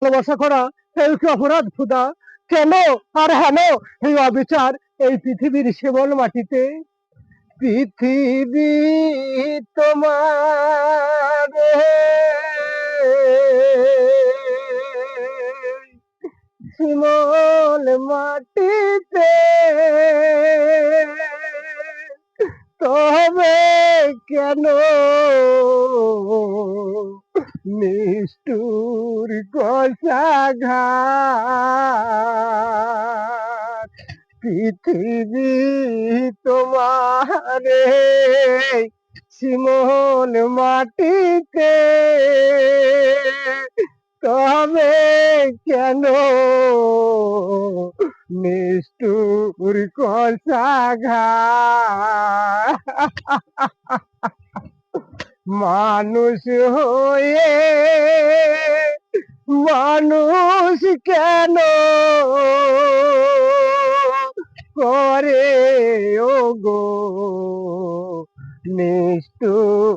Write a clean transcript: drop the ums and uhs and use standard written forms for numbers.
ভালোবাসা করা এই কি অপরাধ খোদা? কেন আর হেন এই অবিচার এই পৃথিবীর সেবল মাটিতে? পৃথিবী তোমার শিমল মাটিতে, তবে কেন নিষ্ঠুর কষাঘাত? পৃথিবী তোমারে শিমল মাটিতে, তবে কেন নিষ্ঠুর কষাঘাত? মানুষ হয়ে মানুষ কেন করে ও গো নিষ্ঠুর